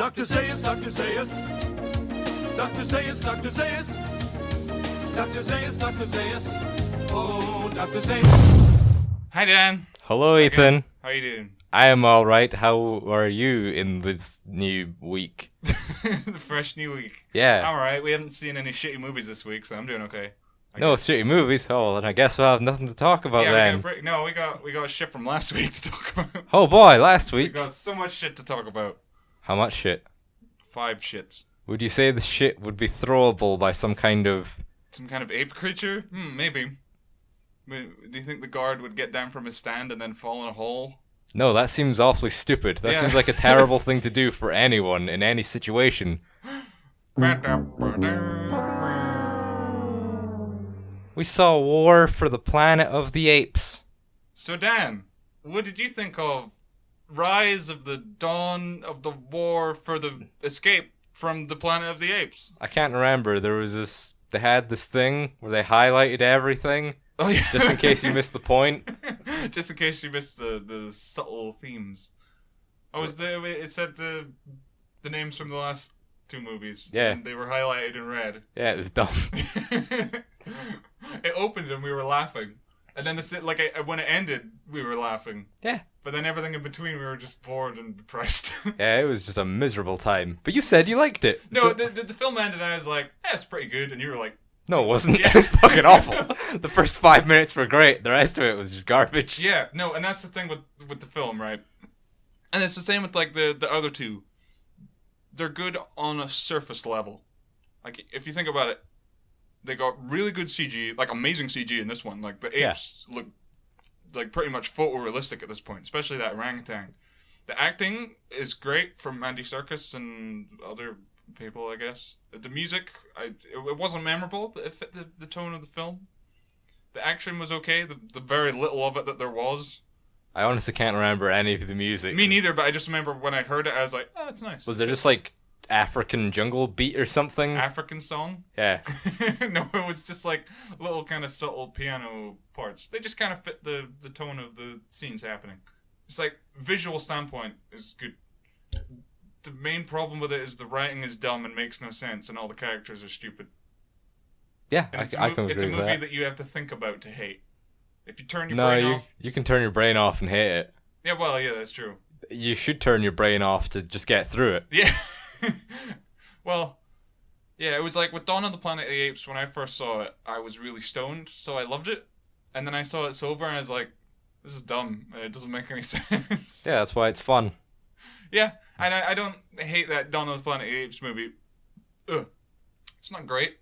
Dr. Zayas, Dr. Zayas. Dr. Zayas, Dr. Zayas. Dr. Zayas, Dr. Zayas. Oh, Dr. Zayas. Hi, Dan. Hello, Ethan. How you doing? I am all right. How are you in this new week? The fresh new week. Yeah. All right. We haven't seen any shitty movies this week, so I'm doing okay. No shitty movies. Oh, then I guess we'll have nothing to talk about then. We got shit from last week to talk about. Oh boy, last We week. got so much shit to talk about. How much shit? 5 shits. Would you say the shit would be throwable by some kind of... Some kind of ape creature? Maybe. Do you think the guard would get down from his stand and then fall in a hole? No, that seems awfully stupid. That Yeah. seems like a terrible thing to do for anyone in any situation. We saw War for the Planet of the Apes. So Dan, what did you think of Rise of the Dawn of the War for the Escape from the Planet of the Apes? I can't remember. There was this... They had this thing where they highlighted everything. Oh yeah. Just in case you missed the point. Just in case you missed the subtle themes. Oh, it said the names from the last 2 movies. Yeah. And they were highlighted in red. Yeah, it was dumb. It opened and we were laughing. And then when it ended, we were laughing. Yeah. But then everything in between, we were just bored and depressed. Yeah, it was just a miserable time. But you said you liked it. No, So- the film ended and I was like, it's pretty good. And you were like, No, it wasn't. Yeah. It was fucking awful. The first 5 minutes were great. The rest of it was just garbage. yeah, no, and that's the thing with the film, right? And it's the same with like the other 2. They're good on a surface level. Like if you think about it, they got really good CG, like amazing CG in this one. Like the apes look like pretty much photorealistic at this point, especially that orangutan. The acting is great from Andy Serkis and other people, I guess. The music, it wasn't memorable, but it fit the tone of the film. The action was okay, the very little of it that there was. I honestly can't remember any of the music. Me neither, but I just remember when I heard it, I was like, oh, it's nice. Was there just like African jungle beat or something? African song? Yeah. No, it was just like little kind of subtle piano parts. They just kind of fit the tone of the scenes happening. It's like, visual standpoint is good. The main problem with it is the writing is dumb and makes no sense, and all the characters are stupid. Yeah, And I can it's a agree with movie that. that you have to think about to hate. If you turn your No, brain you off... you can turn your brain off and hate it. Yeah, well, yeah, that's true. You should turn your brain off to just get through it. Yeah. Well, yeah, it was like with Dawn of the Planet of the Apes, when I first saw it, I was really stoned, so I loved it. And then I saw it sober, and I was like, this is dumb. It doesn't make any sense. Yeah, that's why it's fun. Yeah, and I don't hate that Dawn of the Planet of the Apes movie. Ugh. It's not great,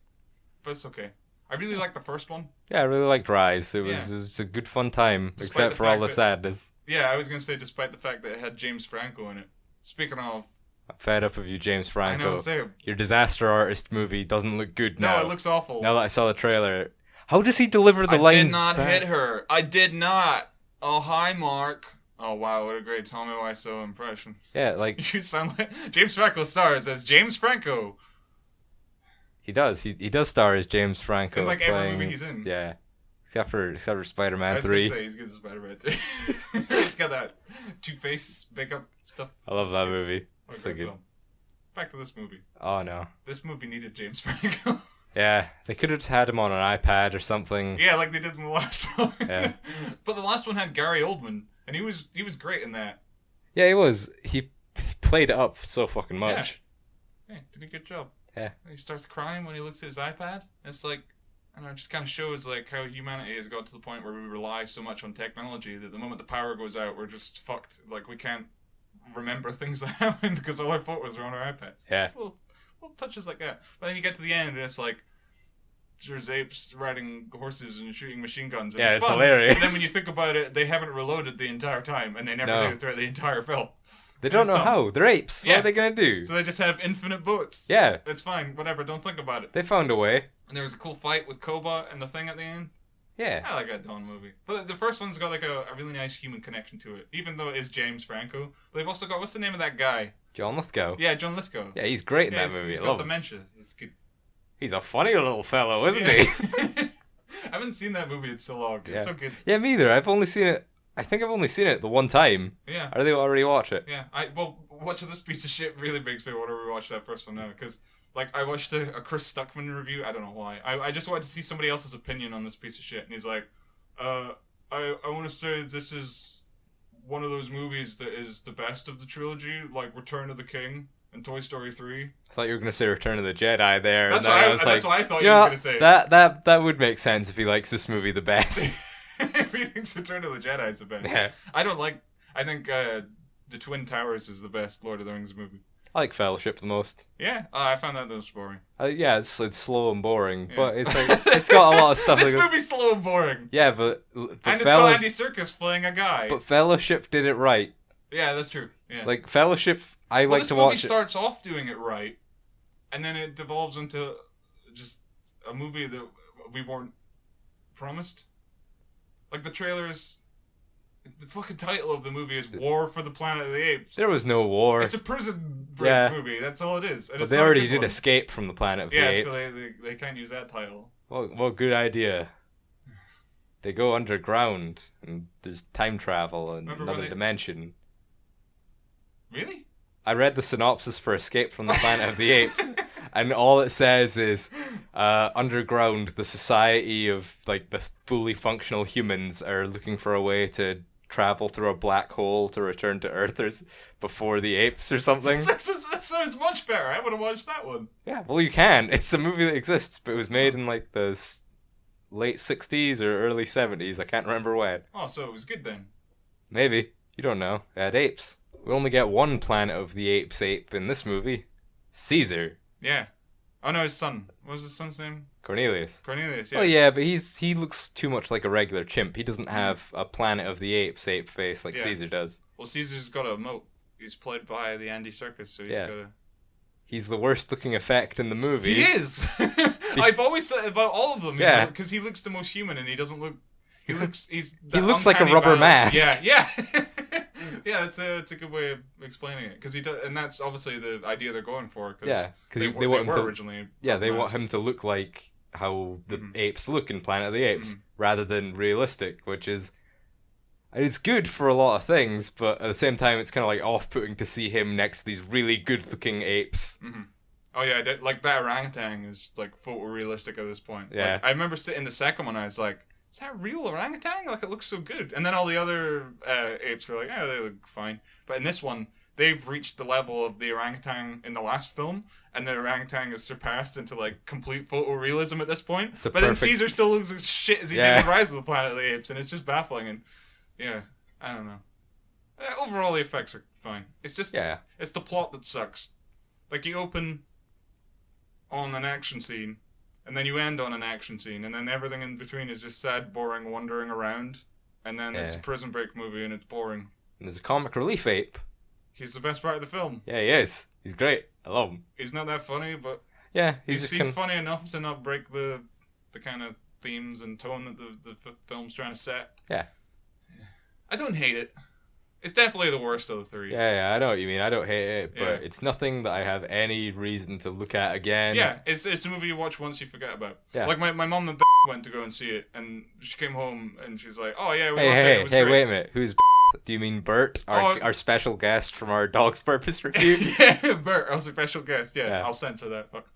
but it's okay. I really like the first one. Yeah, I really liked Rise. It was, Yeah. it was a good fun time, Despite except the for all fact the that- sadness. Yeah, I was going to say, despite the fact that it had James Franco in it. Speaking of... I'm fed up of you, James Franco. I know, same. Your disaster artist movie doesn't look good No, now. it looks awful. Now that I saw the trailer, how does he deliver the I lines? did not back? hit her. I did not. Oh, hi, Mark. Oh, wow, what a great Tommy Wiseau impression. Yeah, like You sound like... James Franco stars as James Franco. he does. He does star as James Franco. In, like, every playing- movie he's in. Yeah, except for I Spider-Man was going 3. to say, he's good as Spider-Man 3. He's got that Two-Face makeup stuff. I love It's that good. movie. What a So great good. film. Back to this movie. Oh no. This movie needed James Franco. Yeah, they could have just had him on an iPad or something. Yeah, like they did in the last one. Yeah. But the last one had Gary Oldman, and he was great in that. Yeah, he was. He played it up so fucking much. Yeah, did a good job. Yeah. He starts crying when he looks at his iPad. It's like, I don't know, it just kind of shows like how humanity has got to the point where we rely so much on technology that the moment the power goes out, we're just fucked. Like we can't remember things that happened because all our photos are on our iPads. Yeah. Just little touches like that. But then you get to the end and it's like, there's apes riding horses and shooting machine guns. And Yeah, it's fun. hilarious. But then when you think about it, they haven't reloaded the entire time, and they never No. do throughout the entire film. They don't It's know dumb. how. They're apes. What Yeah. are they gonna do? So they just have infinite bullets. Yeah, It's fine, whatever, don't think about it. they found a way. And there was a cool fight with Cobot and the thing at the end. Yeah. I like that Dawn movie. But the first one's got like a really nice human connection to it, even though it is James Franco. But they've also got, what's the name of that guy? John Lithgow. Yeah, John Lithgow. Yeah, he's great in that he's- movie. He's I got love him. dementia. It's good. He's a funny little fellow, isn't Yeah. he? I haven't seen that movie in so long. It's Yeah. so good. Yeah, me either. I've only seen it I think I've only seen it the one time. Yeah. I really already watch it. Yeah, well, watching this piece of shit really makes me want to rewatch that first one now, because, like, I watched a Chris Stuckman review, I don't know why, I just wanted to see somebody else's opinion on this piece of shit, and he's like, I want to say this is one of those movies that is the best of the trilogy, like Return of the King and Toy Story 3. I thought you were going to say Return of the Jedi there. That's and what then I thought you was going to say. That would make sense if he likes this movie the best. He thinks Return of the Jedi is the best. Yeah. I think The Twin Towers is the best Lord of the Rings movie. I like Fellowship the most. Yeah, I found that was boring. Yeah, it's slow and boring, Yeah. but it's like it's got a lot of stuff. This like movie's slow and boring. Yeah, but And it's got Andy Serkis playing a guy. But Fellowship did it right. Yeah, that's true. Yeah. Like Fellowship, I like to watch. This movie starts off doing it right, and then it devolves into just a movie that we weren't promised. Like the trailers, the fucking title of the movie is War for the Planet of the Apes. There was no war. It's a prison break movie. That's all it is. And but it's they not a already good did one. Escape from the Planet of the Apes. Yeah, so they can't use that title. What good idea. They go underground, and there's time travel and another dimension. Really? I read the synopsis for Escape from the Planet of the Apes, and all it says is, underground, the society of, like, the fully functional humans are looking for a way to travel through a black hole to return to Earthers before the apes or something. That sounds much better. I would have watched that one. Yeah, well, you can. It's a movie that exists, but it was made in, like, the late 60s or early 70s. I can't remember when. Oh, so it was good then. Maybe. You don't know. It had apes. We only get one Planet of the Apes ape in this movie. Caesar. Yeah. Oh no, his son. What was his son's name? Cornelius. Cornelius, yeah. Well, yeah, but he looks too much like a regular chimp. He doesn't have a Planet of the Apes ape face like Caesar does. Well, Caesar's got a moat. He's played by the Andy Serkis, so he's got a... He's the worst looking effect in the movie. He is! I've always said about all of them, yeah, because he looks the most human and he doesn't look... He looks like a rubber mask. Yeah, yeah. Yeah, that's a good way of explaining it. Cause he does, and that's obviously the idea they're going for. Cause they were originally... Yeah, they want him to look like how the apes look in Planet of the Apes, rather than realistic, which is... It's good for a lot of things, but at the same time, it's kind of like off-putting to see him next to these really good-looking apes. Mm-hmm. Oh yeah, like that orangutan is like photorealistic at this point. Yeah. Like, I remember sitting the second one, I was like, is that a real orangutan? Like, it looks so good. And then all the other apes were like, yeah, they look fine. But in this one, they've reached the level of the orangutan in the last film, and the orangutan is surpassed into, like, complete photorealism at this point. But then Caesar still looks as shit as he did in Rise of the Planet of the Apes, and it's just baffling. And, yeah, I don't know. Overall, the effects are fine. It's just, it's the plot that sucks. Like, you open on an action scene, and then you end on an action scene, and then everything in between is just sad, boring, wandering around. And then it's a prison break movie, and it's boring. And there's a comic relief ape. He's the best part of the film. Yeah, he is. He's great. I love him. He's not that funny, but yeah, he's funny enough to not break the kind of themes and tone that the film's trying to set. Yeah. I don't hate it. It's definitely the worst of the three. Yeah, I know what you mean. I don't hate it, but it's nothing that I have any reason to look at again. Yeah, it's a movie you watch once you forget about. Yeah. Like my mom and went to go and see it, and she came home and she's like, "Oh yeah, we loved it. It was great." Wait a minute. Who's do you mean Bert, our special guest from our Dog's Purpose review? Yeah, Bert, our special guest. Yeah, I'll censor that. Fuck.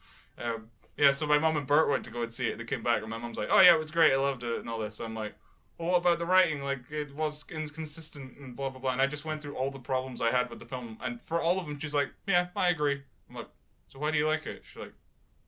Yeah, so my mom and Bert went to go and see it, and they came back, and my mom's like, "Oh yeah, it was great. I loved it," and all this. So I'm like, well, what about the writing? Like, it was inconsistent and blah, blah, blah. And I just went through all the problems I had with the film. And for all of them, she's like, yeah, I agree. I'm like, so why do you like it? She's like,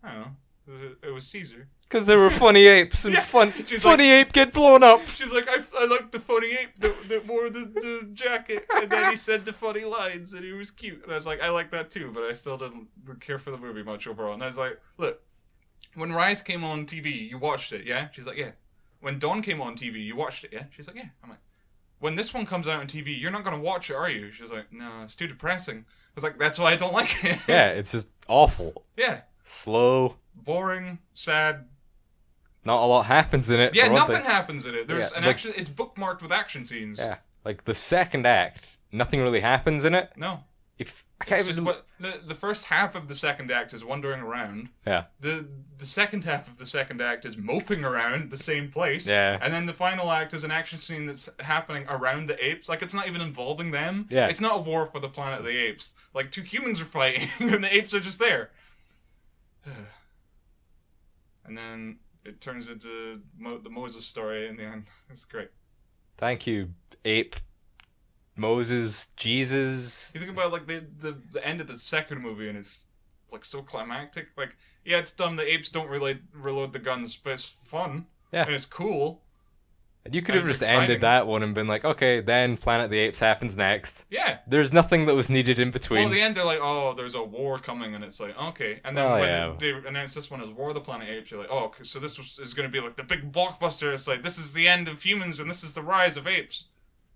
I don't know. It was Caesar. Because there were funny apes and funny ape get blown up. She's like, I liked the funny ape that wore the jacket. And then he said the funny lines and he was cute. And I was like, I like that too. But I still didn't care for the movie much overall. And I was like, look, when Rise came on TV, you watched it, yeah? She's like, yeah. When Dawn came on TV, you watched it, yeah? She's like, yeah. I'm like, when this one comes out on TV, you're not going to watch it, are you? She's like, no, it's too depressing. I was like, that's why I don't like it. Yeah, it's just awful. Yeah. Slow. Boring. Sad. Not a lot happens in it. Yeah, nothing happens in it. There's action. It's bookmarked with action scenes. Yeah. Like, the second act, nothing really happens in it. No. I can't It's just even. what the first half of the second act is wandering around. Yeah. The second half of the second act is moping around the same place. Yeah. And then the final act is an action scene that's happening around the apes. Like, it's not even involving them. Yeah. It's not a war for the planet of the apes. Like, 2 humans are fighting, and the apes are just there. And then it turns into the Moses story in the end. It's great. Thank you, ape. Moses, Jesus. You think about, like, the end of the second movie, and it's, like, so climactic. Like, yeah, it's dumb. The apes don't really reload the guns, but it's fun. Yeah. And it's cool. And you could have it's just exciting. ended that one and been like, okay, then Planet of the Apes happens next. Yeah. There's nothing that was needed in between. Well, at the end, they're like, oh, there's a war coming, and it's like, okay. And then Oh, when yeah. they announce this one as War of the Planet Apes, you're like, oh, okay, so this is going to be like the big blockbuster. It's like, this is the end of humans, and this is the rise of apes.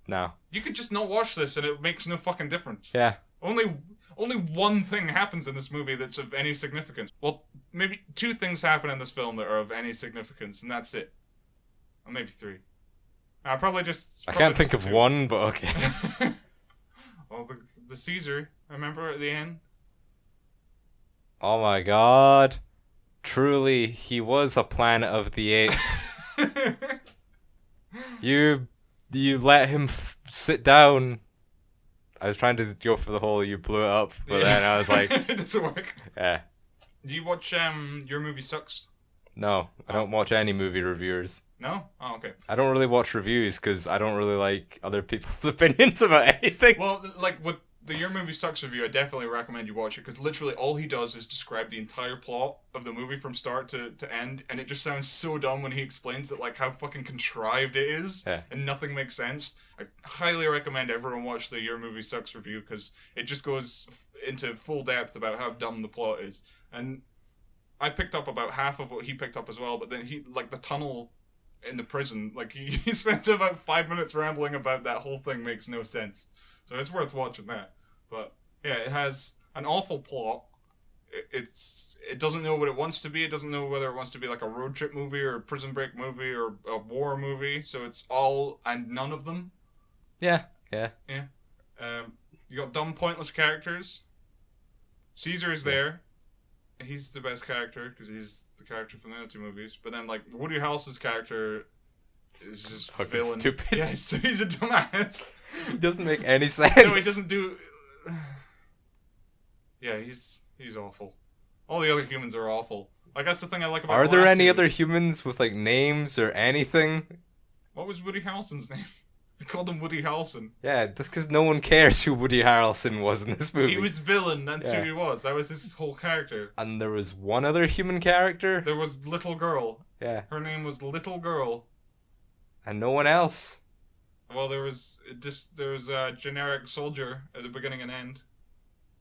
No. You could just not watch this, and it makes no fucking difference. Yeah. Only one thing happens in this movie that's of any significance. Well, maybe 2 things happen in this film that are of any significance, and that's it. Or maybe 3. I can't think of 2. one, but okay. Well, the Caesar, remember at the end? Oh my god. Truly, he was a Planet of the Apes. You let him sit down. I was trying to go for the whole you blew it up, but then I was like, it doesn't work. yeah. Do you watch Your Movie Sucks? No, I don't watch any movie reviewers. No? Oh, okay. I don't really watch reviews because I don't really like other people's opinions about anything. Well, like with the Your Movie Sucks review, I definitely recommend you watch it because literally all he does is describe the entire plot of the movie from start to end, and it just sounds so dumb when he explains it, like how fucking contrived it is, Yeah. and nothing makes sense. I highly recommend everyone watch the Your Movie Sucks review because it just goes into full depth about how dumb the plot is. And I picked up about half of what he picked up as well, but then he, like the tunnel in the prison, like he spent about 5 minutes rambling about that whole thing makes no sense. So it's worth watching that. But yeah, it has an awful plot. It doesn't know what it wants to be. It doesn't know whether it wants to be like a road trip movie or a prison break movie or a war movie. So it's all and none of them. Yeah. Yeah. You got dumb, pointless characters. Caesar is there. He's the best character because he's the character from the other 2 movies. But then, like, Woody Harrelson's character is just Fucking villain. stupid. Yeah, so he's a dumbass. It doesn't make any sense. No, he doesn't do. Yeah, he's awful. All the other humans are awful. Like, that's the thing I like about. Are the there last any 2. other humans with like names or anything? What was Woody Harrelson's name? I called him Woody Harrelson. Yeah, that's because no one cares who Woody Harrelson was in this movie. He was villain. That's Yeah. who he was. That was his whole character. And there was one other human character. There was Little Girl. Yeah. Her name was Little Girl. And no one else. Well, there was a generic soldier at the beginning and end.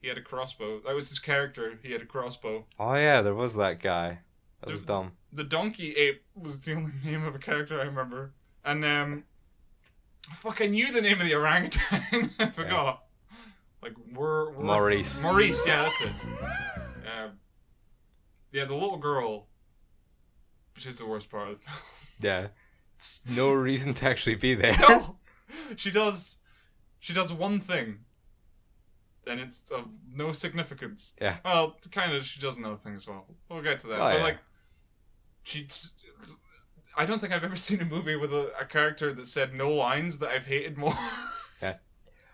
He had a crossbow. That was his character. He had a crossbow. Oh yeah, there was that guy. That was The- dumb. The donkey ape was the only name of a character I remember. And fuck, I knew the name of the orangutan. I forgot. Like Maurice. Maurice, yeah, that's it. Yeah, the little girl. Which is the worst part of the film. Yeah. No reason to actually be there. No, she does one thing, and it's of no significance. Yeah. Well, kind of. She does another thing as well. We'll get to that. Oh, but yeah. like, I don't think I've ever seen a movie with a character that said no lines that I've hated more. Yeah.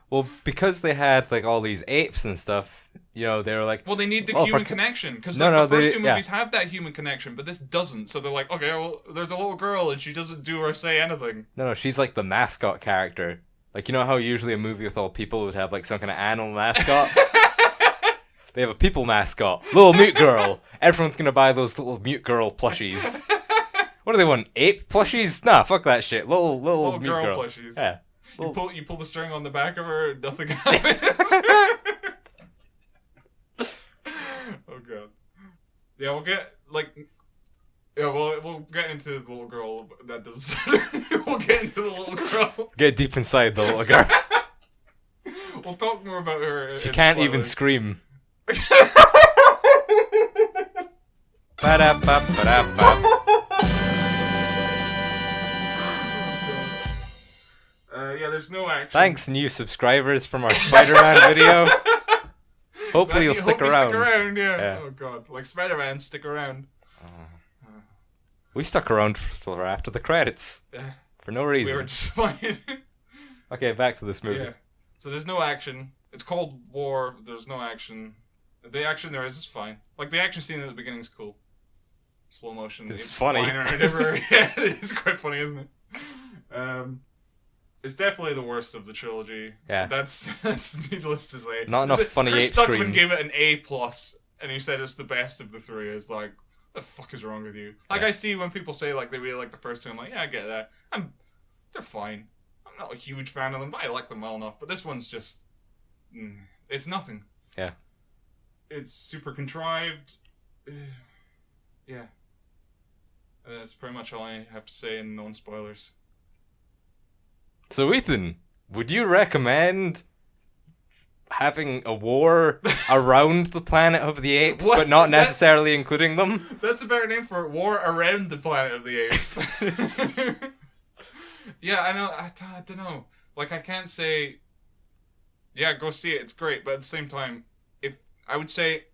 Well, because they had like all these apes and stuff, you know, they were like, Well, they need the Oh, human fuck. connection because No, the first they- 2 yeah. movies have that human connection, but this doesn't. So they're like, okay, well, there's a little girl and she doesn't do or say anything. no, she's like the mascot character. Like, you know how usually a movie with all people would have like some kind of animal mascot? They have a people mascot. Little mute girl. Everyone's gonna buy those little mute girl plushies. What do they want? Ape plushies? Nah, fuck that shit. Little Little mute girl girl. plushies. Yeah. You pull the string on the back of her and nothing happens. Oh god. Yeah, we'll get we'll get into the little girl. But that doesn't matter. We'll get into the little girl. Get deep inside the little girl. We'll talk more about her. She can't even scream. Yeah, there's no action. Thanks, new subscribers from our Spider-Man video. Hopefully you'll stick Hope around. Stick around, yeah. Yeah. Oh god, like Spider-Man, stick around. We stuck around for after the credits. Yeah. For no We reason. were disappointed. Okay, back to this movie. Yeah. So there's no action. It's called War. There's no action. The action there is fine. Like the action scene at the beginning is cool. Slow motion. It's apes funny. flying around everywhere. Yeah, it's quite funny, isn't it? It's definitely the worst of the trilogy. Yeah. That's needless to say. Not enough funny Chris ape Stuckman screams. gave it an A+, and he said it's the best of the three. It's like, what the fuck is wrong with you? Like, Yeah. I see when people say, like, they really like the first two, I'm like, yeah, I get that. They're fine. I'm not a huge fan of them, but I like them well enough. But this one's just, it's nothing. Yeah. It's super contrived. Yeah. That's pretty much all I have to say in non-spoilers. So Ethan, would you recommend having a war around the planet of the apes, What? but not necessarily including them? That's a better name for it. War around the planet of the apes. Yeah, I know. I don't know. Like, I can't say, yeah, go see it. It's great. But at the same time, I would say,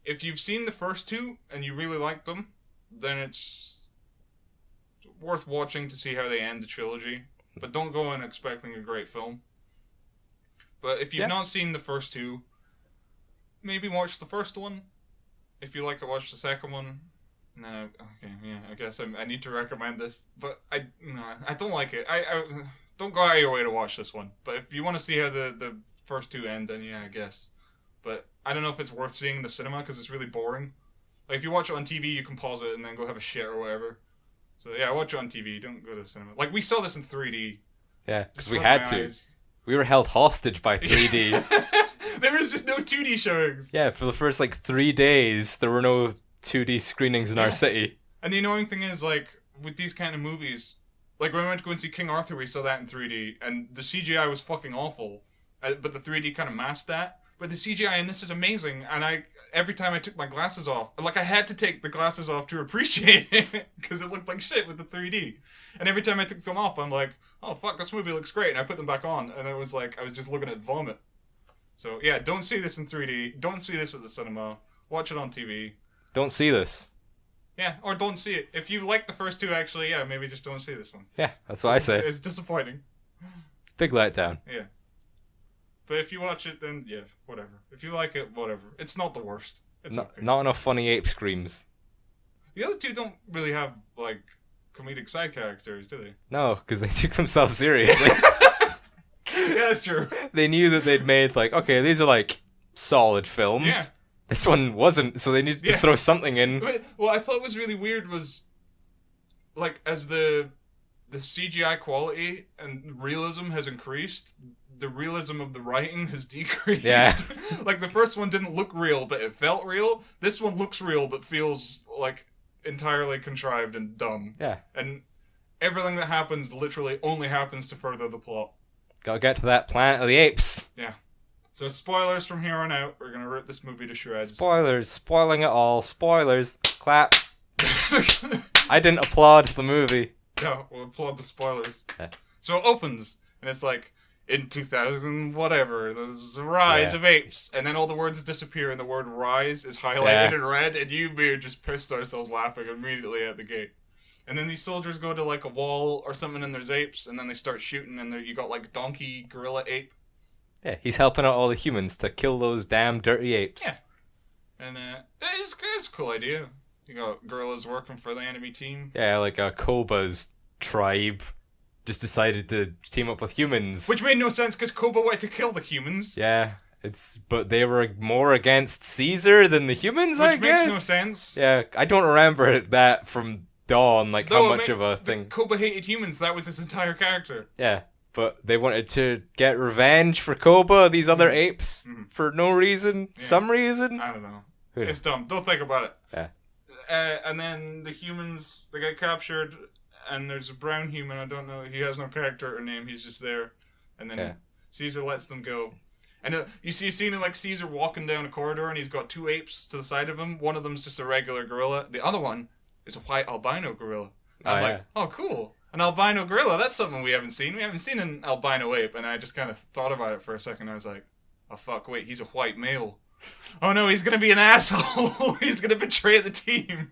if you've seen the first two and you really like them, then it's worth watching to see how they end the trilogy. But don't go in expecting a great film. But if you've not seen the first two, maybe watch the first one. If you like it, watch the second one. And then, I guess I need to recommend this. But I don't like it. I don't go out of your way to watch this one. But if you want to see how the first two end, then yeah, I guess. But I don't know if it's worth seeing in the cinema because it's really boring. Like, if you watch it on TV, you can pause it and then go have a shit or whatever. So yeah, watch it on TV. Don't go to the cinema. Like, we saw this in 3D. Yeah, because we had to. We were held hostage by 3D. There was just no 2D showings. Yeah, for the first 3 days, there were no 2D screenings in our city. And the annoying thing is, like, with these kind of movies, like when we went to go and see King Arthur, we saw that in 3D, and the CGI was fucking awful, but the 3D kind of masked that. But the CGI in this is amazing, and every time I took my glasses off, like, I had to take the glasses off to appreciate it, because it looked like shit with the 3D. And every time I took them off, I'm like, oh fuck, this movie looks great, and I put them back on, and it was like, I was just looking at vomit. So yeah, don't see this in 3D, don't see this at the cinema, watch it on TV. Don't see this. Yeah, or don't see it. If you like the first two, actually, yeah, maybe just don't see this one. Yeah, that's what I say. It's disappointing. Big letdown. Yeah. But if you watch it, then, yeah, whatever. If you like it, whatever. It's not the worst. It's okay. Not enough funny ape screams. The other two don't really have, like, comedic side characters, do they? No, because they took themselves seriously. Yeah, that's true. They knew that they'd made, okay, these are, solid films. Yeah. This one wasn't, so they needed to throw something in. But what I thought was really weird was, like, as the CGI quality and realism has increased, the realism of the writing has decreased. Yeah. Like, the first one didn't look real, but it felt real. This one looks real, but feels, like, entirely contrived and dumb. Yeah. And everything that happens literally only happens to further the plot. Gotta get to that Planet of the Apes. Yeah. So spoilers from here on out. We're gonna rip this movie to shreds. Spoilers. Spoiling it all. Spoilers. Clap. I didn't applaud the movie. No, we'll applaud the spoilers. Yeah. So it opens, and it's like, in 2000 whatever, there's a rise of apes, and then all the words disappear, and the word rise is highlighted in red, and you and me are just pissed ourselves laughing immediately at the gate. And then these soldiers go to, like, a wall or something, and there's apes, and then they start shooting, and you got, like, donkey, gorilla, ape. Yeah, he's helping out all the humans to kill those damn dirty apes. Yeah. And it's a cool idea. You got gorillas working for the enemy team. Yeah, Koba's tribe just decided to team up with humans. Which made no sense because Koba wanted to kill the humans. Yeah, but they were more against Caesar than the humans, I guess. Which makes no sense. Yeah, I don't remember that from Dawn, how much of a thing. Koba hated humans, that was his entire character. Yeah, but they wanted to get revenge for Koba, these other apes, for no reason, some reason. I don't know. It's dumb. Don't think about it. Yeah. And then the humans, they get captured, and there's a brown human, I don't know, he has no character or name, he's just there. And then Caesar lets them go. And you see a scene of, Caesar walking down a corridor, and he's got two apes to the side of him. One of them's just a regular gorilla. The other one is a white albino gorilla. And I'm like, oh, cool. An albino gorilla, that's something we haven't seen. We haven't seen an albino ape. And I just kind of thought about it for a second. I was like, oh, fuck, wait, he's a white male. oh no, he's gonna be an asshole. He's gonna betray the team.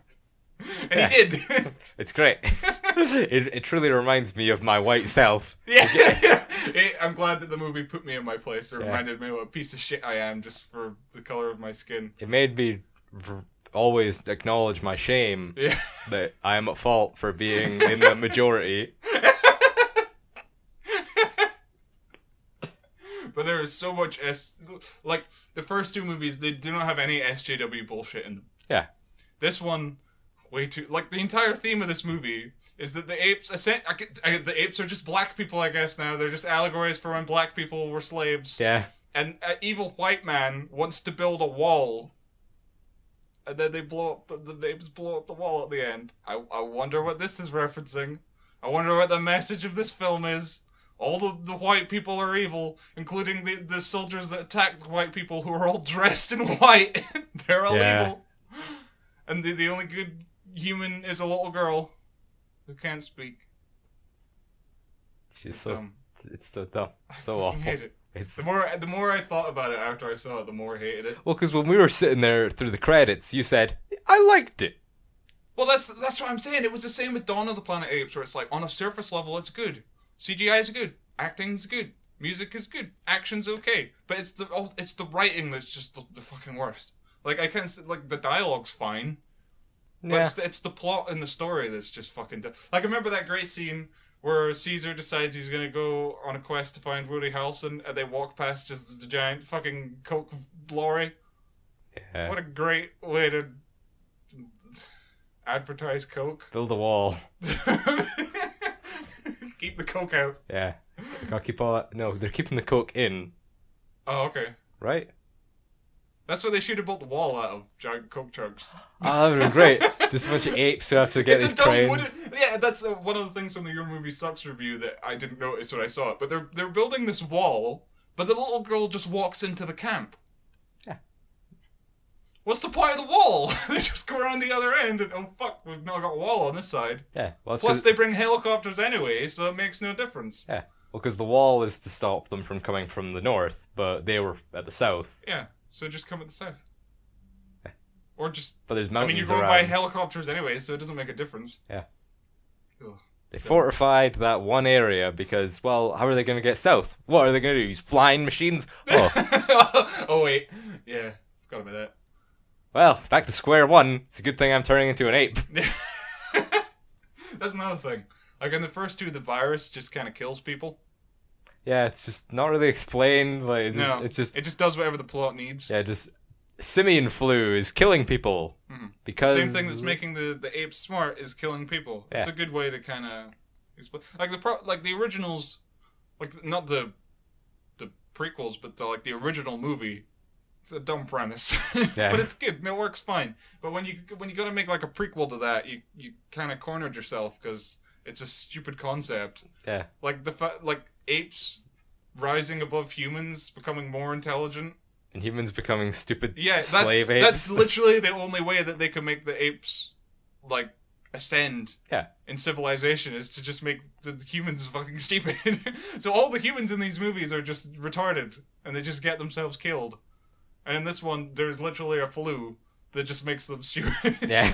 And he did. It's great. It truly reminds me of my white self. Yeah. I'm glad that the movie put me in my place. It reminded me what a piece of shit I am just for the color of my skin. It made me always acknowledge my shame that I am at fault for being in the majority. But there is so much like the first two movies, they do not have any SJW bullshit in them. Yeah. This one, way too, like the entire theme of this movie is that the apes, the apes are just black people, I guess now. They're just allegories for when black people were slaves. Yeah. And an evil white man wants to build a wall. And then they blow up, the apes blow up the wall at the end. I wonder what this is referencing. I wonder what the message of this film is. All the white people are evil, including the soldiers that attacked the white people who are all dressed in white. They're all evil. And the only good human is a little girl who can't speak. She's so dumb. It's so dumb. So I awful. hate it. The more I thought about it after I saw it, the more I hated it. Well, because when we were sitting there through the credits, you said, I liked it. Well, that's what I'm saying. It was the same with Dawn of the Planet of the Apes, where it's like, on a surface level, it's good. CGI is good. Acting's good. Music is good. Action's okay. But it's the writing that's just the fucking worst. Like, I can't... Like, the dialogue's fine. But it's the plot and the story that's just fucking... Like, I remember that great scene where Caesar decides he's going to go on a quest to find Woody Harrelson, and they walk past just the giant fucking Coke lorry. Yeah. What a great way to advertise Coke. Build a wall. Keep the Coke out. Yeah. Gotta keep all that... No, they're keeping the Coke in. Oh, okay. Right? That's what they should have built the wall out of, giant Coke trucks. Oh, that would have been great. Just a bunch of apes who have to get these cranes. Yeah, that's one of the things from the Your Movie Sucks review that I didn't notice when I saw it. But they're building this wall, but the little girl just walks into the camp. Yeah. What's the point of the wall? They just go around the other end and, oh fuck, we've now got a wall on this side. Yeah. Well, plus they bring helicopters anyway, so it makes no difference. Yeah. Well, because the wall is to stop them from coming from the north, but they were at the south. Yeah. So just come at the south. Yeah. Or just... But there's mountains you're going by helicopters anyway, so it doesn't make a difference. Yeah. Ugh. They fortified that one area because, well, how are they going to get south? What are they going to do? Use flying machines? Oh. Oh, wait. Yeah. Forgot about that. Well, back to square one. It's a good thing I'm turning into an ape. That's another thing. Like, in the first two, the virus just kind of kills people. Yeah, it's just not really explained. Like, it just does whatever the plot needs. Yeah, just simian flu is killing people because same thing that's making the apes smart is killing people. Yeah. It's a good way to kind of explain. Like the originals, like not the prequels, but the original movie. It's a dumb premise, but it's good. It works fine. But when you got to make like a prequel to that, you kind of cornered yourself because it's a stupid concept. Yeah. Like apes rising above humans, becoming more intelligent. And humans becoming stupid slave apes. That's literally the only way that they can make the apes, like, ascend in civilization is to just make the humans fucking stupid. So all the humans in these movies are just retarded, and they just get themselves killed. And in this one, there's literally a flu that just makes them stupid. Yeah.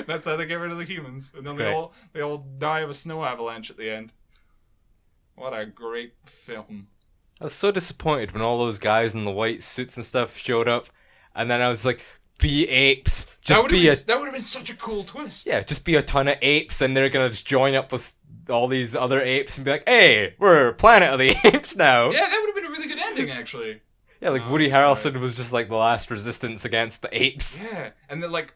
That's how they get rid of the humans. And then they all die of a snow avalanche at the end. What a great film. I was so disappointed when all those guys in the white suits and stuff showed up, and then I was like, be apes. That would have been such a cool twist. Yeah, just be a ton of apes, and they're gonna just join up with all these other apes and be like, hey, we're Planet of the Apes now. Yeah, that would have been a really good ending, actually. Yeah, like Woody Harrelson was just like the last resistance against the apes. Yeah, and then like...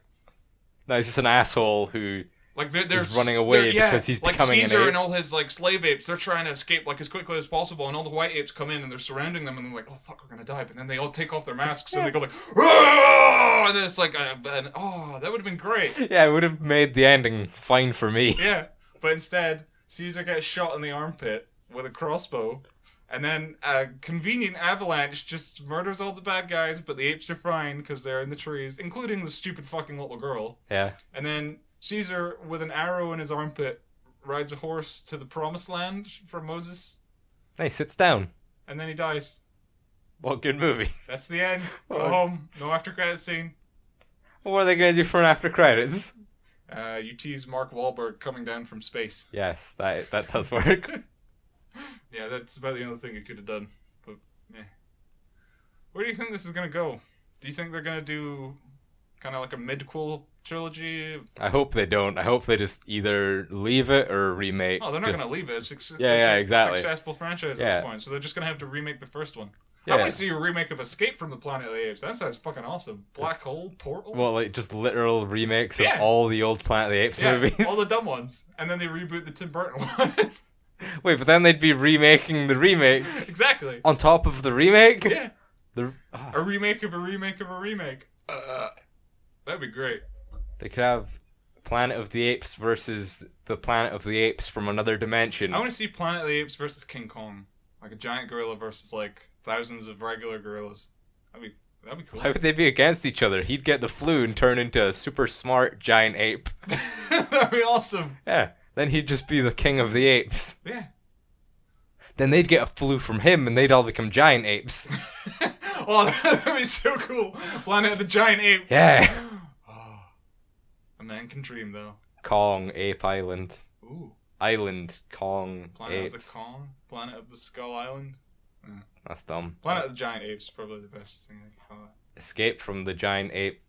No, he's just an asshole who... Like they're running away because he's like becoming Caesar an ape. And all his like slave apes, they're trying to escape like as quickly as possible, and all the white apes come in and they're surrounding them, and they're like, "Oh fuck, we're gonna die!" But then they all take off their masks and they go like, "Rah!" And then it's like, that would have been great. Yeah, it would have made the ending fine for me. Yeah, but instead, Caesar gets shot in the armpit with a crossbow, and then a convenient avalanche just murders all the bad guys, but the apes are fine because they're in the trees, including the stupid fucking little girl. Yeah, and then Caesar, with an arrow in his armpit, rides a horse to the promised land for Moses. He sits down. And then he dies. What good movie? That's the end. Go What? home. No after credit scene. What are they going to do for an after credits? You tease Mark Wahlberg coming down from space. Yes, that does work. Yeah, that's about the only thing it could have done. But, where do you think this is going to go? Do you think they're going to do kind of like a midquel trilogy? I hope they don't. I hope they just either leave it or remake. Oh, they're not Just- going to leave it. It's exactly. a successful franchise at this point, so they're just going to have to remake the first one. I Yeah. want to see a remake of Escape from the Planet of the Apes. That sounds fucking awesome. Black Hole, Portal. Well, like just literal remakes of Yeah. all the old Planet of the Apes yeah, movies. all the dumb ones, and then they reboot the Tim Burton one. Wait, but then they'd be remaking the remake Exactly. on top of the remake. Yeah. The, A remake of a remake of a remake. That'd be great. They could have Planet of the Apes versus the Planet of the Apes from another dimension. I want to see Planet of the Apes versus King Kong, like a giant gorilla versus like thousands of regular gorillas. That'd be cool. Why would they be against each other? He'd get the flu and turn into a super smart giant ape. That'd be awesome. Yeah. Then he'd just be the king of the apes. Yeah. Then they'd get a flu from him and they'd all become giant apes. Oh, that'd be so cool. Planet of the Giant Apes. Yeah. A man can dream, though. Kong, Ape Island. Ooh. Island, Kong, Planet Apes. of the Kong. Planet of the Skull Island. That's dumb. Planet of the Giant Apes is probably the best thing I can call it. Escape from the giant ape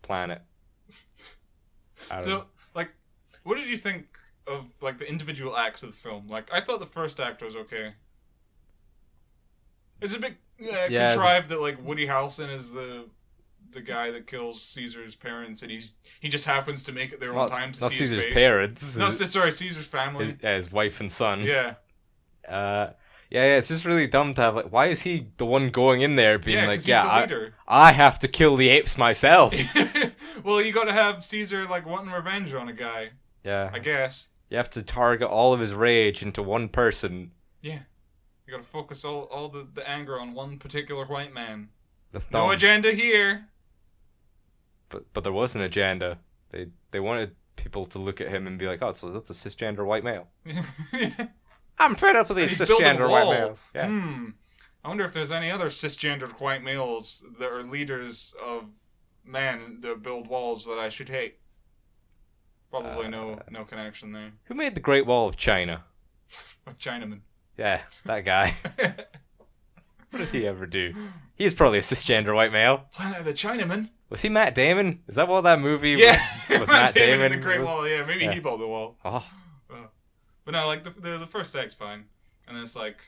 planet. I don't know. So, like, what did you think of, like, the individual acts of the film? Like, I thought the first act was okay. It's a bit Yeah, contrived that, like, Woody Harrelson is the guy that kills Caesar's parents, and he just happens to make it there on time to not see his Caesar's face. parents. No, sorry, Caesar's family. His wife and son. Yeah. Yeah, it's just really dumb to have, like, why is he the one going in there being Yeah, like, 'cause he's the I leader. have to kill the apes myself. Well, you gotta have Caesar, like, wanting revenge on a guy, Yeah. I guess. You have to target all of his rage into one person. Yeah. You gotta focus all the anger on one particular white man. That's dumb. No agenda here. But there was an agenda. They wanted people to look at him and be like, oh, so that's a cisgender white male. I'm fed up with these He's building a cisgender white wall. males. Yeah. I wonder if there's any other cisgendered white males that are leaders of men that build walls that I should hate. Probably no connection there. Who made the Great Wall of China? A Chinaman. Yeah, that guy. What did he ever do? He's probably a cisgender white male. Planet of the Chinaman? Was he Matt Damon? Is that what that movie Yeah, was? With Matt Damon in Damon the Great was? Wall. Yeah, maybe Yeah. he built the wall. Oh, But no, like the first act's fine, and then it's like,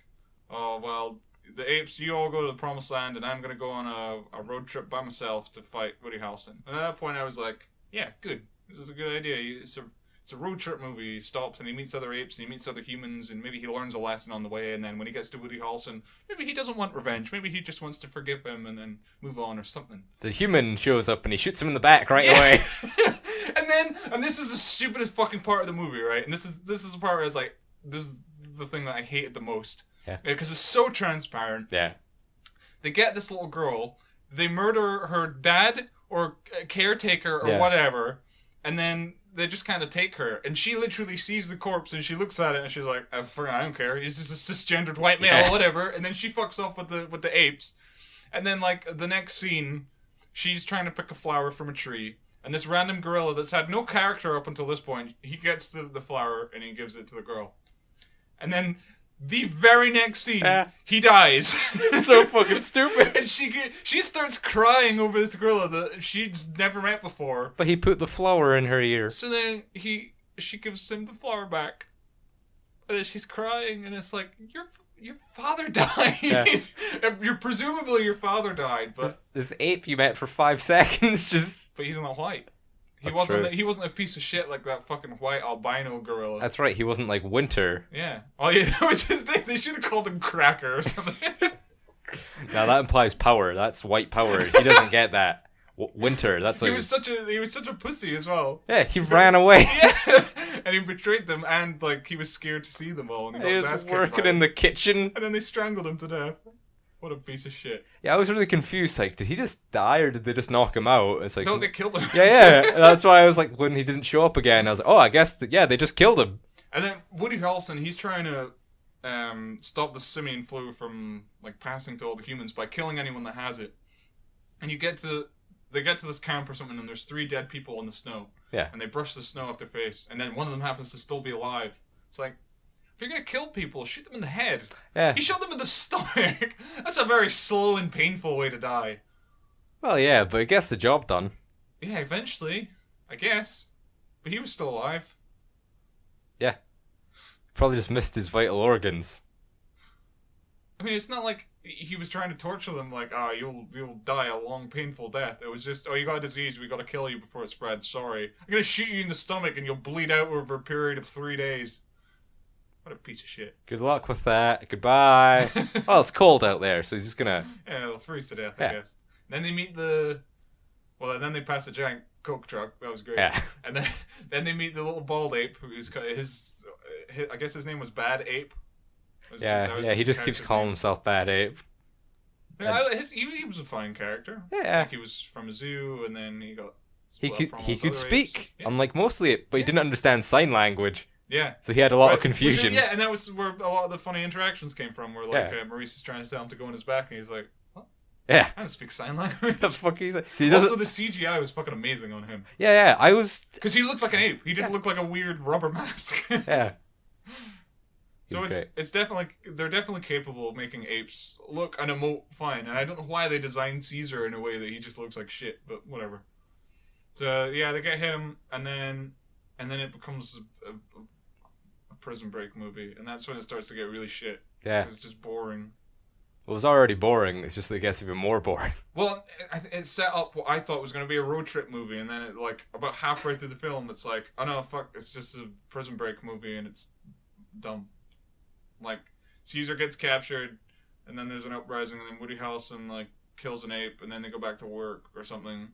oh well, the apes, you all go to the promised land, and I'm gonna go on a road trip by myself to fight Woody Harrelson. And at that point, I was like, yeah, good. This is a good idea. It's a road trip movie. He stops and he meets other apes and he meets other humans, and maybe he learns a lesson on the way. And then when he gets to Woody Harrelson, maybe he doesn't want revenge. Maybe he just wants to forgive him and then move on or something. the human shows up and he shoots him in the back right away. and this is the stupidest fucking part of the movie, right? And this is the part where it's like, this is the thing that I hated the most. Yeah. Because it's so transparent. Yeah. They get this little girl, they murder her dad or caretaker or Yeah. whatever, and then they just kind of take her. And she literally sees the corpse and she looks at it and she's like, I don't care. He's just a cisgendered white male, Yeah. whatever. And then she fucks off with the apes. And then, like, the next scene, she's trying to pick a flower from a tree. And this random gorilla that's had no character up until this point, he gets the flower and he gives it to the girl. And then the very next scene, he dies. So fucking stupid. And she starts crying over this gorilla that she's never met before. But he put the flower in her ear. So then she gives him the flower back. And then she's crying and it's like, your father died. Yeah. Presumably your father died, but This ape you met for 5 seconds just... he's not white. He That's true. He wasn't a piece of shit like that fucking white albino gorilla. That's right, he wasn't like Winter. Yeah. Oh yeah, that was his name. They should have called him Cracker or something. Now that implies power. That's white power. He doesn't get that. Winter, that's like... He was such a pussy as well. Yeah, he ran away. Yeah. And he betrayed them, and like he was scared to see them all, and he got He his ass was kicked by working them. in the kitchen. And then they strangled him to death. What a piece of shit. Yeah, I was really confused. Like, did he just die or did they just knock him out? It's like... No, they killed him. Yeah. That's why I was like, when he didn't show up again, I was like, oh, I guess, they just killed him. And then Woody Harrelson, he's trying to stop the simian flu from like passing to all the humans by killing anyone that has it. And they get to this camp or something, and there's 3 dead people in the snow. Yeah. And they brush the snow off their face, and then one of them happens to still be alive. It's like, if you're gonna kill people, shoot them in the head. Yeah. He shot them in the stomach. That's a very slow and painful way to die. Well, yeah, but it gets the job done. Yeah, eventually, I guess. But he was still alive. Yeah. Probably just missed his vital organs. I mean, it's not like he was trying to torture them like, you'll die a long, painful death. It was just, you got a disease, we gotta kill you before it spreads, sorry. I'm gonna shoot you in the stomach and you'll bleed out over a period of 3 days. What a piece of shit. Good luck with that. Goodbye. Well, it's cold out there, so he's just gonna... Yeah, they'll freeze to death, Yeah. I guess. And then they meet then they pass a giant Coke truck. That was great. Yeah. And then they meet the little bald ape, who's I guess his name was Bad Ape. He just keeps calling himself Bad Ape. Yeah, he was a fine character. Yeah. Like he was from a zoo, and then he got split up from all He those could other speak, apes. Yeah. unlike mostly it, but he didn't understand sign language. Yeah. So he had a lot of Right, confusion. yeah, and that was where a lot of the funny interactions came from, where like Yeah. Maurice is trying to tell him to go on his back, and he's like, "What? Yeah. I don't speak sign language." That's fucking... Also, the CGI was fucking amazing on him. Yeah, I was... Because he looked like an ape. He didn't look like a weird rubber mask. Yeah. So it's definitely, they're definitely capable of making apes look and emote fine. And I don't know why they designed Caesar in a way that he just looks like shit, but whatever. So yeah, they get him, and then it becomes a prison break movie, and that's when it starts to get really shit. Yeah. It's just boring. It was already boring. It's just that it gets even more boring. Well, it set up what I thought was going to be a road trip movie, and then like about halfway through the film, it's like, oh no, fuck, it's just a prison break movie, and it's dumb. Like, Caesar gets captured, and then there's an uprising, and then Woody Harrelson, like, kills an ape, and then they go back to work or something.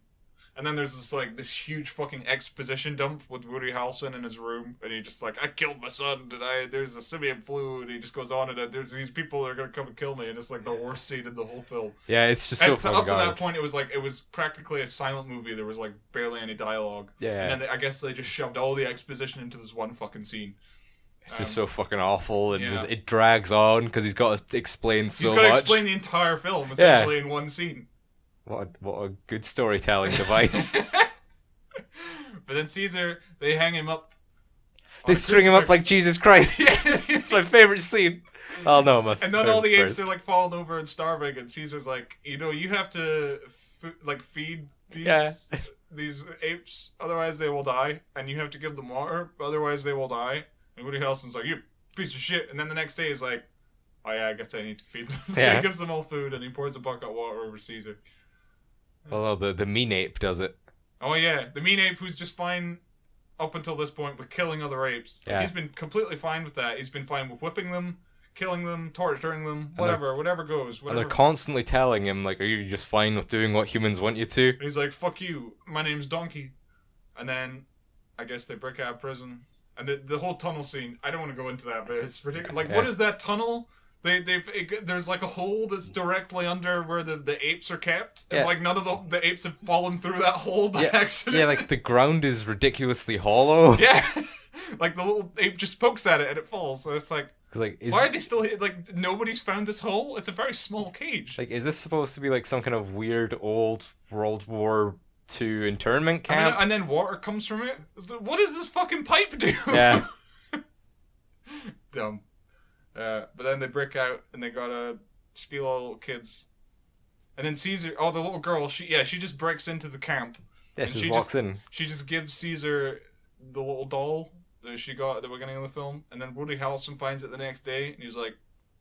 And then there's this huge fucking exposition dump with Woody Harrelson in his room, and he just like, I killed my son, there's a simian flu, and he just goes on, and there's these people that are gonna come and kill me, and it's like the worst scene in the whole film. Yeah, it's just so And fucking up to that garbage. point, it was practically a silent movie. There was like barely any dialogue. Yeah. And then I guess they just shoved all the exposition into this one fucking scene. It's just so fucking awful, and yeah. it drags on because he's got to explain so much. He's got to explain the entire film essentially in one scene. What a good storytelling device. But then Caesar, they hang him up. They string him up like Jesus Christ. It's my favorite scene. Oh no, my. And then all the apes are like falling over and starving, and Caesar's like, you have to feed these apes, otherwise they will die, and you have to give them water, otherwise they will die. And Woody Harrelson's like, you piece of shit. And then the next day he's like, oh yeah, I guess I need to feed them. So he gives them all food, and he pours a bucket of water over Caesar. Well, no, the mean ape does it. Oh yeah, the mean ape who's just fine up until this point with killing other apes. Like, he's been completely fine with that. He's been fine with whipping them, killing them, torturing them, whatever goes. Whatever. And they're constantly telling him, like, are you just fine with doing what humans want you to? And he's like, fuck you, my name's Donkey. And then, I guess they break out of prison. And the whole tunnel scene, I don't want to go into that, but it's ridiculous. Like, what is that tunnel? There's like a hole that's directly under where the apes are kept. And like none of the apes have fallen through that hole by accident. Yeah, like the ground is ridiculously hollow. Yeah. Like the little ape just pokes at it and it falls. So it's like, why are they still here? Like, nobody's found this hole? It's a very small cage. Like, is this supposed to be like some kind of weird old World War II internment camp? And then water comes from it? What does this fucking pipe do? Yeah. Dumb. But then they break out and they gotta steal all the little kids. And then Caesar, the little girl, she just breaks into the camp. Yeah, she just walks in. She just gives Caesar the little doll that she got at the beginning of the film. And then Woody Harrelson finds it the next day and he's like,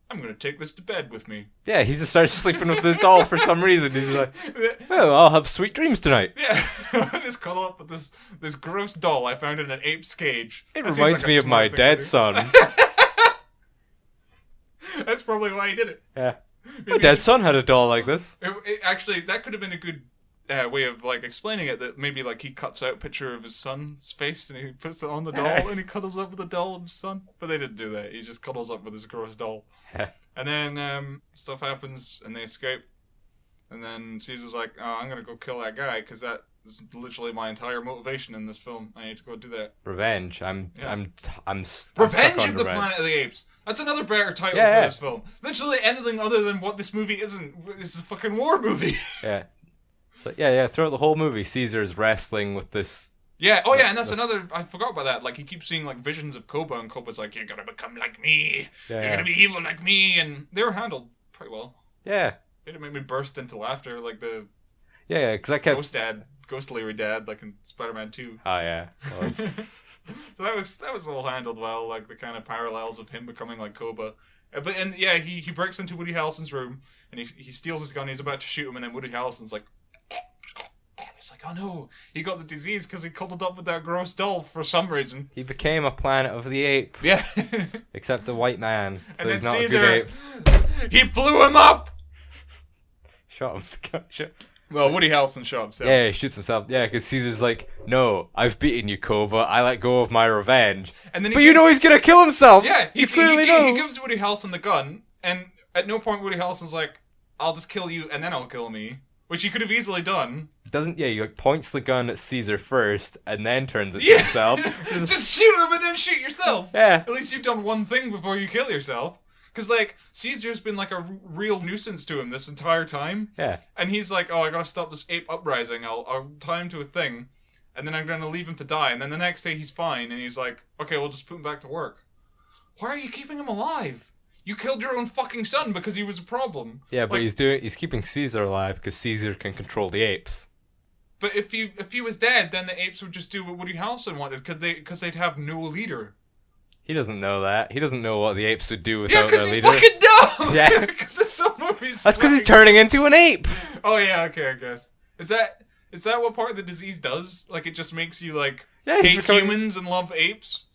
I'm gonna take this to bed with me. Yeah, he just starts sleeping with this doll for some reason. He's like, well, I'll have sweet dreams tonight. Yeah, I just cuddle up with this gross doll I found in an ape's cage. It reminds me of my dead son. That's probably why he did it. Yeah. My dead son had a doll like this. Actually, that could have been a good way of like explaining it. That maybe like he cuts out a picture of his son's face and he puts it on the doll and he cuddles up with the doll of his son. But they didn't do that. He just cuddles up with his gross doll. And then stuff happens and they escape. And then Caesar's like, oh, I'm gonna go kill that guy because that is literally my entire motivation in this film. I need to go do that. Revenge. Yeah. I'm Revenge stuck on of the Revenge. Planet of the Apes. That's another better title Yeah, for yeah. this film. Literally anything other than what this movie isn't is a fucking war movie. Yeah. So, yeah. Throughout the whole movie, Caesar's wrestling with this. Yeah, oh yeah, and that's another, I forgot about that, like, he keeps seeing, like, visions of Koba, and Koba's like, you're gonna become like me, Yeah. you're gonna be evil like me, and they were handled pretty well. Yeah. They didn't make me burst into laughter, like the Yeah, because I kept. Ghost Larry Dad, like in Spider-Man 2. Oh yeah. Well, So that was all handled well, like, the kind of parallels of him becoming like Koba. And yeah, he breaks into Woody Harrelson's room, and he steals his gun, he's about to shoot him, and then Woody Harrelson's like, he's like, oh no, he got the disease because he cuddled up with that gross doll for some reason. he became a Planet of the Apes, Yeah. except a white man, so And then he's not a Caesar, good ape. he flew him up! Shot him. Well, Woody Harrelson shot himself. Yeah, he shoots himself. Yeah, because Caesar's like, no, I've beaten you, Koba. I let go of my revenge. And then But you know he's gonna kill himself. Yeah, you clearly know. he gives Woody Harrelson the gun, and at no point Woody Harrelson's like, I'll just kill you and then I'll kill me. Which he could have easily done. Doesn't he like points the gun at Caesar first and then turns it to Yeah. himself. Just shoot him and then shoot yourself. Yeah. At least you've done one thing before you kill yourself. Because, like, Caesar's been, like, a real nuisance to him this entire time. Yeah. And he's like, oh, I gotta stop this ape uprising. I'll tie him to a thing. And then I'm gonna leave him to die. And then the next day he's fine. And he's like, okay, we'll just put him back to work. Why are you keeping him alive? You killed your own fucking son because he was a problem. Yeah, but Like, he's keeping Caesar alive because Caesar can control the apes. But if he was dead, then the apes would just do what Woody Harrelson wanted because they'd have no leader. He doesn't know that. He doesn't know what the apes would do Yeah, without because their he's leader. fucking dumb. Yeah. Because this whole movie's That's because he's swag. turning into an ape. Oh yeah, okay, I guess. Is that what part of the disease does? Like, it just makes you like Yeah, he's hate becoming- humans and love apes?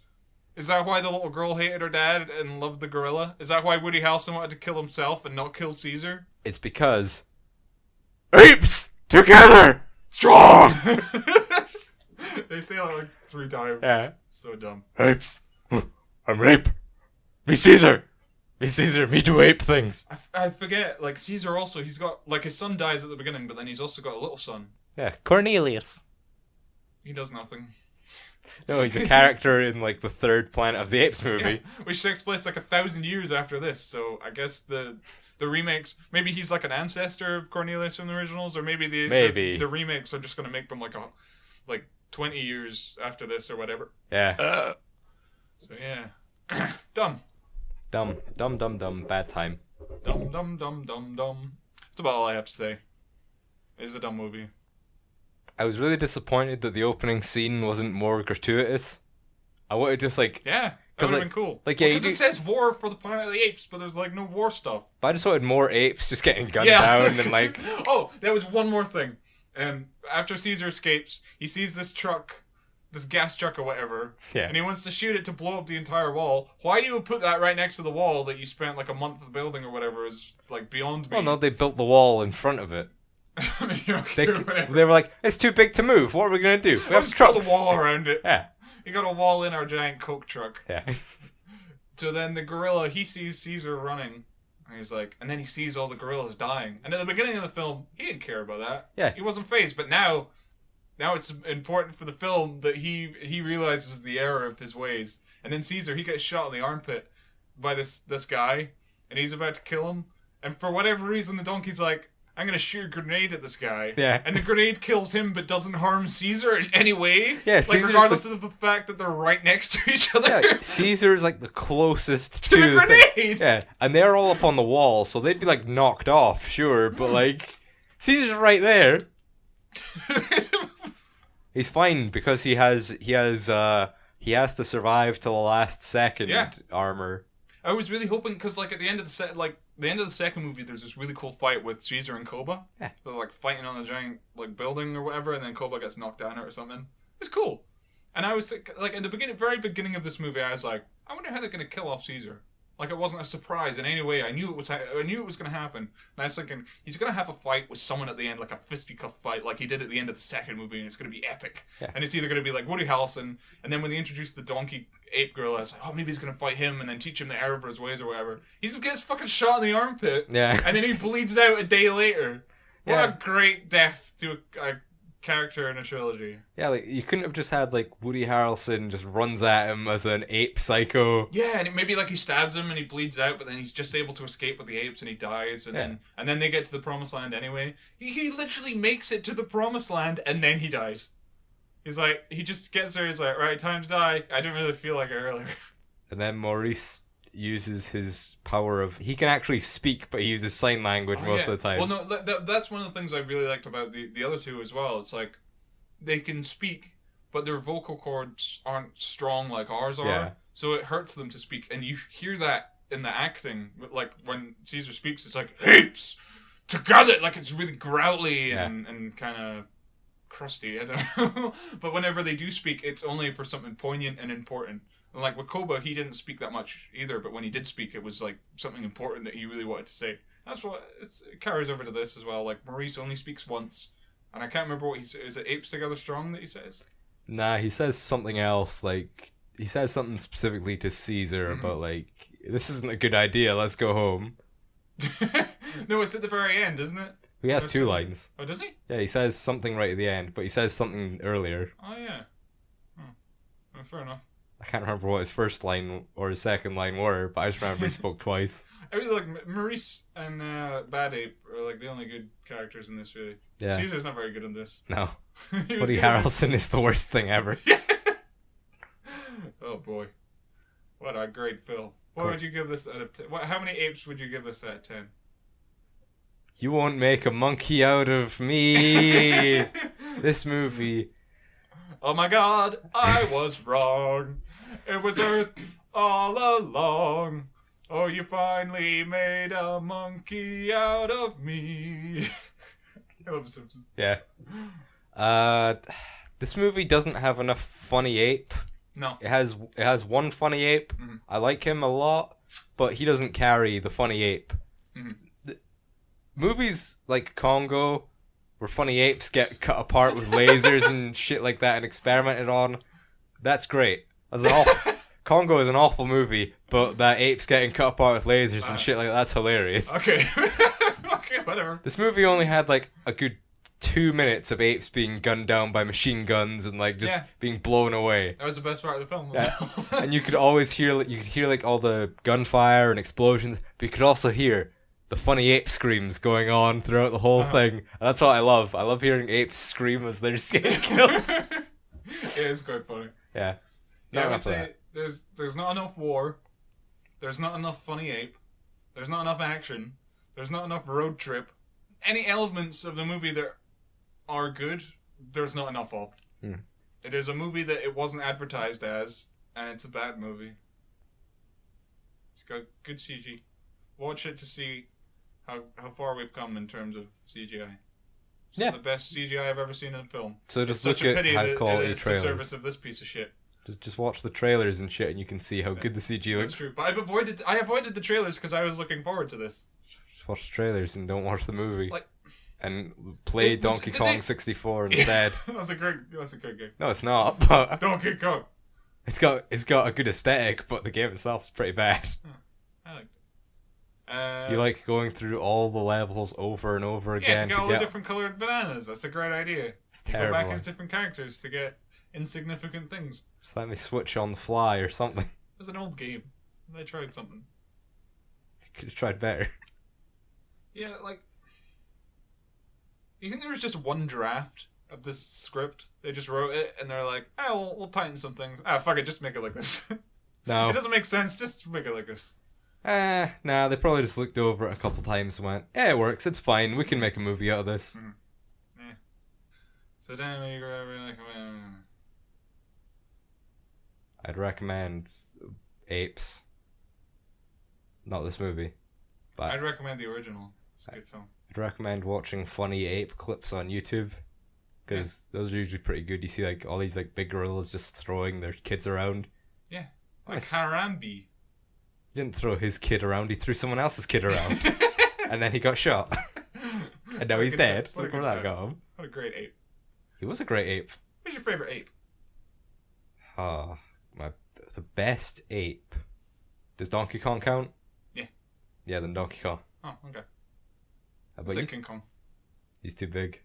Is that why the little girl hated her dad and loved the gorilla? Is that why Woody Harrelson wanted to kill himself and not kill Caesar? It's because apes together strong. They say that like 3 times. Yeah. So dumb. Apes. I'm ape. Be Caesar. Be Caesar. Me do ape things. I forget, like, Caesar also, he's got, like, his son dies at the beginning, but then he's also got a little son. Yeah, Cornelius. He does nothing. No, he's a character in like the third Planet of the Apes movie. Yeah, which takes place like 1,000 years after this, so I guess the remakes, maybe he's like an ancestor of Cornelius from the originals, or maybe the remakes are just gonna make them like 20 years after this or whatever. Yeah. So yeah. Dumb. Dumb. Bad time. Dumb. That's about all I have to say. It's a dumb movie. I was really disappointed that the opening scene wasn't more gratuitous. I wanted just like, Yeah, that 'Cause, would have like- been cool. like, yeah, Because you it do- says war for the Planet of the Apes, but there's like no war stuff. but I just wanted more apes just getting gunned down and like, Oh, there was one more thing. After Caesar escapes, he sees this truck, this gas truck or whatever, Yeah. and he wants to shoot it to blow up the entire wall. Why you would put that right next to the wall that you spent like a month building or whatever is like beyond me. oh no, they built the wall in front of it. Okay, They, whatever. they were like, it's too big to move. What are we gonna do? We I'll have just build trucks. a wall around it. Yeah. You got a wall in our giant Coke truck. Yeah. So then the gorilla, he sees Caesar running. And he's like, and then he sees all the gorillas dying. And at the beginning of the film, he didn't care about that. Yeah. He wasn't fazed. But now it's important for the film that he realizes the error of his ways. And then Caesar, he gets shot in the armpit by this guy. And he's about to kill him. And for whatever reason, the donkey's like, I'm going to shoot a grenade at this guy. Yeah. And the grenade kills him but doesn't harm Caesar in any way. Yeah, like, Caesar's regardless of the fact that they're right next to each other. Yeah, Caesar's like the closest To the thing. grenade! Yeah, and they're all up on the wall, so they'd be like knocked off, sure, but like Caesar's right there. He's fine because he has to survive till the last second Yeah. armor. I was really hoping because, like, at the end of the second movie, there's this really cool fight with Caesar and Koba. Yeah. They're like fighting on a giant like building or whatever, and then Koba gets knocked down or something. It's cool. And I was like, in the very beginning of this movie, I was like, I wonder how they're gonna kill off Caesar. Like, it wasn't a surprise in any way. I knew it was gonna happen. And I was thinking he's gonna have a fight with someone at the end, like a fisticuff fight, like he did at the end of the second movie, and it's gonna be epic. Yeah. And it's either gonna be like Woody Harrelson, and then when they introduced the donkey ape gorilla, I was like, oh, maybe he's gonna fight him and then teach him the error of his ways or whatever. He just gets fucking shot in the armpit. Yeah. And then he bleeds out a day later. What Yeah. a great death to a character in a trilogy. Yeah, like you couldn't have just had like Woody Harrelson just runs at him as an ape psycho. Yeah, and maybe like he stabs him and he bleeds out, but then he's just able to escape with the apes and he dies, and then they get to the promised land anyway. He literally makes it to the promised land and then he dies. He's like, he just gets there. He's like, right, time to die. I didn't really feel like it earlier. And then Maurice uses his power of he can actually speak, but he uses sign language most of the time. Well, no, that's one of the things I really liked about the other two as well. It's like they can speak, but their vocal cords aren't strong like ours are. Yeah. So it hurts them to speak, and you hear that in the acting. Like when Caesar speaks, it's like apes together, like it's really growly and kind of crusty. I don't know. But whenever they do speak, it's only for something poignant and important. And like with Koba, he didn't speak that much either, but when he did speak, it was like something important that he really wanted to say. That's what it carries over to this as well. Like Maurice only speaks once, and I can't remember what he says. Is it apes together strong that he says? Nah, he says something else. Like he says something specifically to Caesar about like this isn't a good idea. Let's go home. No, it's at the very end, isn't it? He has two lines. Oh, does he? Yeah, he says something right at the end, but he says something earlier. Oh yeah. Well, fair enough. I can't remember what his first line or his second line were, but I just remember he spoke twice. I really like Maurice and Bad Ape are like the only good characters in this, really. Yeah. Caesar's not very good in this. No. He was Woody good in Harrelson is the worst thing ever. Oh boy, what a great film! What would you give this out of 10? How many apes would you give this out of 10? You won't make a monkey out of me. This movie. Oh my God, I was wrong. It was Earth all along. Oh, you finally made a monkey out of me. I love Simpsons. Yeah. This movie doesn't have enough funny ape. No. It has one funny ape. Mm-hmm. I like him a lot, but he doesn't carry the funny ape. Mm-hmm. Movies like Congo, where funny apes get cut apart with lasers and shit like that and experimented on, that's great. Congo is an awful movie, but that ape's getting cut apart with lasers and shit like that's hilarious. Okay. Okay, whatever. This movie only had like a good 2 minutes of apes being gunned down by machine guns and like just being blown away. That was the best part of the film. Yeah. And you could always hear like all the gunfire and explosions, but you could also hear the funny ape screams going on throughout the whole thing. And that's what I love. I love hearing apes scream as they're getting killed. It is quite funny. Yeah. Yeah, I would say there's not enough war. There's not enough funny ape. There's not enough action. There's not enough road trip. Any elements of the movie that are good, there's not enough of. It is a movie that it wasn't advertised as, and it's a bad movie. It's got good CG. Watch it to see how far we've come in terms of CGI. It's the best CGI I've ever seen in a film. So just it's such look a at pity high that quality it is trailers. to service of this piece of shit. Just watch the trailers and shit, and you can see how good the CG looks. That's true, but I avoided the trailers because I was looking forward to this. Just watch the trailers and don't watch the movie. Like, and play Donkey Kong 64 instead. That's a great game. No, it's not. But Donkey Kong. it's got a good aesthetic, but the game itself is pretty bad. I liked it. You like going through all the levels over and over again. To get all the different colored bananas. That's a great idea. It's You terrible. go back as different characters to get insignificant things. Just let me switch on the fly or something. It was an old game. They tried something. Could have tried better. Yeah, like... You think there was just one draft of this script? They just wrote it and they're like, we'll tighten some things. Fuck it, just make it like this. No. It doesn't make sense, just make it like this. Nah, they probably just looked over it a couple times and went, it works, it's fine, we can make a movie out of this. Yeah. So then you go like... I'd recommend Apes. Not this movie. But I'd recommend the original. It's a good film. I'd recommend watching funny ape clips on YouTube. Because those are usually pretty good. You see like all these like big gorillas just throwing their kids around. Yeah. Like Nice. Harambe. He didn't throw his kid around, he threw someone else's kid around. And then he got shot. And now he's dead. Look where that got him. What a great ape. He was a great ape. Who's your favorite ape? The best ape. Does Donkey Kong count? Yeah. Yeah, then Donkey Kong. Oh, okay. How It's about like you? King Kong. He's too big.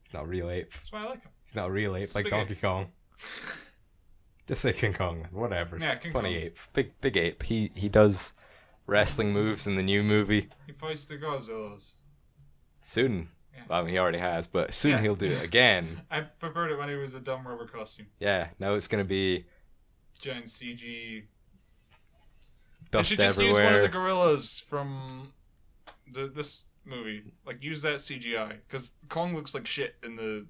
He's not a real ape. That's why I like him. He's not a real ape like big Donkey ape. Kong. Just say King Kong, man. Whatever. Yeah, King Funny Kong. ape. Big ape. He does wrestling moves in the new movie. He fights the Godzillas. Soon. Yeah. Well, I mean, he already has, but soon Yeah. he'll do it again. I preferred it when he was a dumb rubber costume. Yeah, now it's going to be Giant CG. They dust should just everywhere. use one of the gorillas from this movie. Like, use that CGI. Because Kong looks like shit in the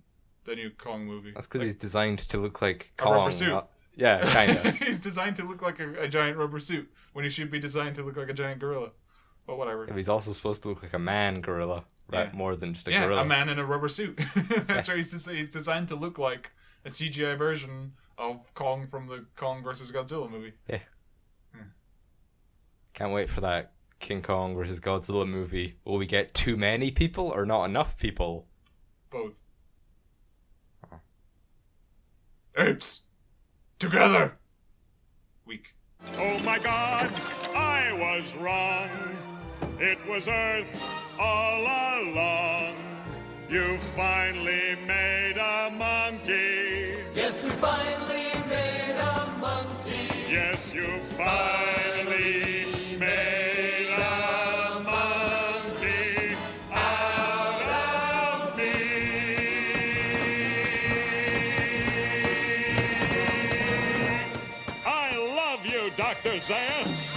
new Kong movie. That's because Like, he's designed to look like a Kong. rubber suit. Yeah, kind of. He's designed to look like a giant rubber suit when he should be designed to look like a giant gorilla. But whatever. He's also supposed to look like a man gorilla, right? Yeah. More than just a Yeah, gorilla. a man in a rubber suit. That's right. He's designed to look like a CGI version of Kong from the Kong versus Godzilla movie. Can't wait for that King Kong versus Godzilla movie. Will we get too many people or not enough people? Both. Apes! Together! Weak. Oh my God, I was wrong. It was Earth all along. You finally made a monkey. Yes, we finally made a monkey. Yes, you finally made a monkey out of me. I love you, Dr. Zayas.